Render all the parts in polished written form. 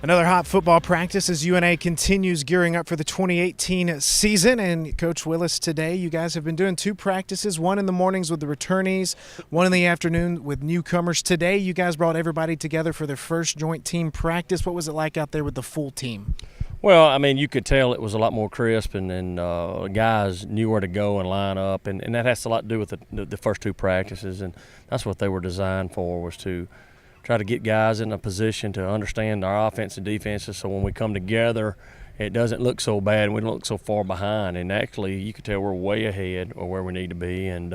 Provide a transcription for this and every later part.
Another hot football practice as UNA continues gearing up for the 2018 season. And Coach Willis, today you guys have been doing two practices, one in the mornings with the returnees, one in the afternoon with newcomers. Today you guys brought everybody together for their first joint team practice. What was it like out there with the full team? Well, I mean, you could tell it was a lot more crisp, and guys knew where to go and line up, and that has a lot to do with the first two practices, and that's what they were designed for, was to try to get guys in a position to understand our offense and defenses, so when we come together, it doesn't look so bad and we don't look so far behind. And actually, you could tell we're way ahead of where we need to be, and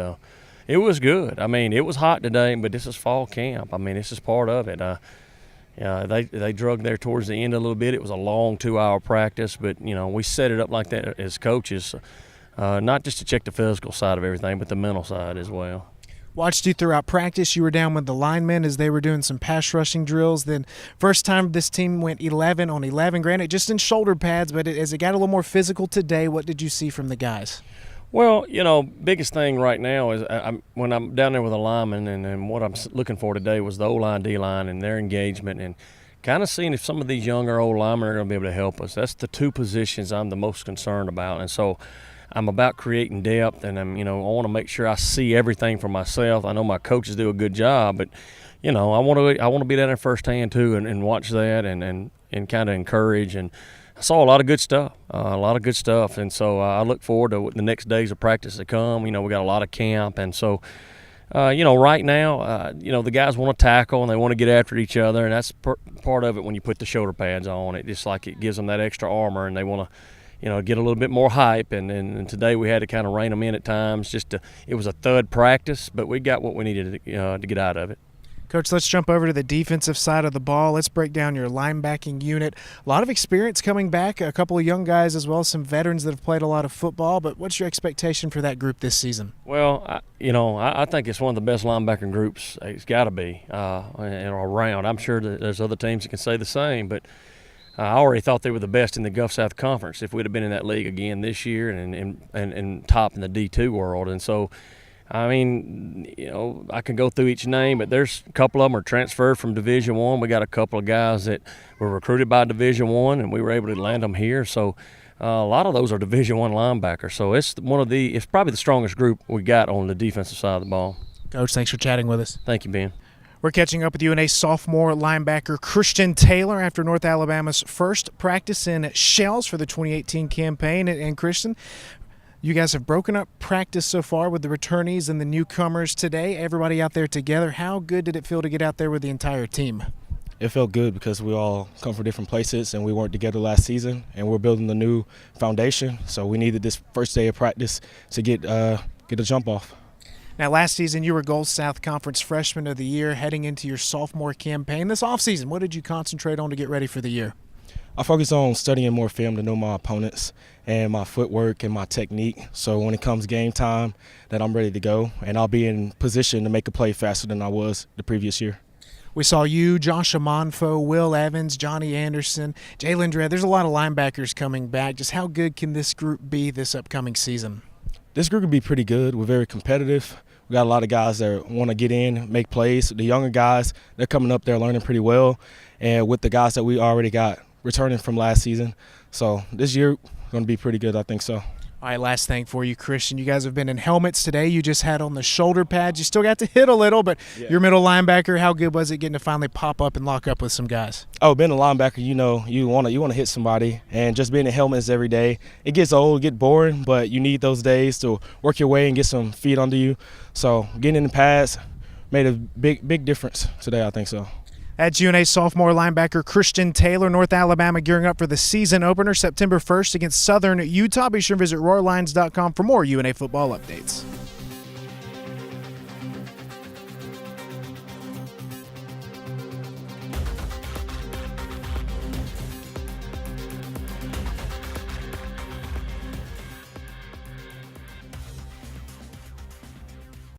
it was good. I mean, it was hot today, but this is fall camp. I mean, this is part of it. They drug there towards the end a little bit. It was a long 2-hour practice, but we set it up like that as coaches, not just to check the physical side of everything, but the mental side as well. Watched you throughout practice. You were down with the linemen as they were doing some pass rushing drills. Then first time this team went 11 on 11, granted just in shoulder pads, but as it got a little more physical today, what did you see from the guys? Well, biggest thing right now is when I'm down there with the linemen, and what I'm looking for today was the O-line, D-line, and their engagement, and kind of seeing if some of these younger old linemen are going to be able to help us. That's the two positions I'm the most concerned about, and so I'm about creating depth, and I want to make sure I see everything for myself. I know my coaches do a good job, but I want to be down there firsthand too, and watch that, and kind of encourage. And I saw a lot of good stuff, and so I look forward to the next days of practice to come. We got a lot of camp, and so right now, the guys want to tackle and they want to get after each other, and that's part of it when you put the shoulder pads on. It just like it gives them that extra armor, and they want to get a little bit more hype, and today we had to kind of rein them in at times. It was a thud practice, but we got what we needed to get out of it. Coach, let's jump over to the defensive side of the ball. Let's break down your linebacking unit. A lot of experience coming back, a couple of young guys as well, some veterans that have played a lot of football, but what's your expectation for that group this season? Well, I think it's one of the best linebacker groups it's got to be around. I'm sure that there's other teams that can say the same, but I already thought they were the best in the Gulf South Conference if we'd have been in that league again this year and top in the D2 world. And so, I can go through each name, but there's a couple of them are transferred from Division I. We got a couple of guys that were recruited by Division I, and we were able to land them here. So a lot of those are Division I linebackers. So it's probably the strongest group we got on the defensive side of the ball. Coach, thanks for chatting with us. Thank you, Ben. We're catching up with UNA sophomore linebacker Christian Taylor after North Alabama's first practice in shells for the 2018 campaign. And Christian, you guys have broken up practice so far with the returnees and the newcomers today. Everybody out there together. How good did it feel to get out there with the entire team? It felt good because we all come from different places and we weren't together last season, and we're building a new foundation. So we needed this first day of practice to get a jump off. Now, last season, you were Gulf South Conference Freshman of the Year heading into your sophomore campaign. This offseason, what did you concentrate on to get ready for the year? I focused on studying more film to know my opponents and my footwork and my technique. So when it comes game time, that I'm ready to go, and I'll be in position to make a play faster than I was the previous year. We saw you, Josh Amonfo, Will Evans, Johnny Anderson, Jalen Dredd. There's a lot of linebackers coming back. Just how good can this group be this upcoming season? This group will be pretty good. We're very competitive. We got a lot of guys that want to get in, make plays. The younger guys, they're coming up, they're learning pretty well. And with the guys that we already got returning from last season. So this year going to be pretty good, I think so. All right, last thing for you, Christian. You guys have been in helmets today. You just had on the shoulder pads. You still got to hit a little, but Your middle linebacker, how good was it getting to finally pop up and lock up with some guys? Oh, being a linebacker, you want to hit somebody, and just being in helmets every day, it gets old, get boring, but you need those days to work your way and get some feet under you. So getting in the pads made a big difference today, I think so. That's UNA sophomore linebacker Christian Taylor. North Alabama gearing up for the season opener September 1st against Southern Utah. Be sure to visit RoarLines.com for more UNA football updates.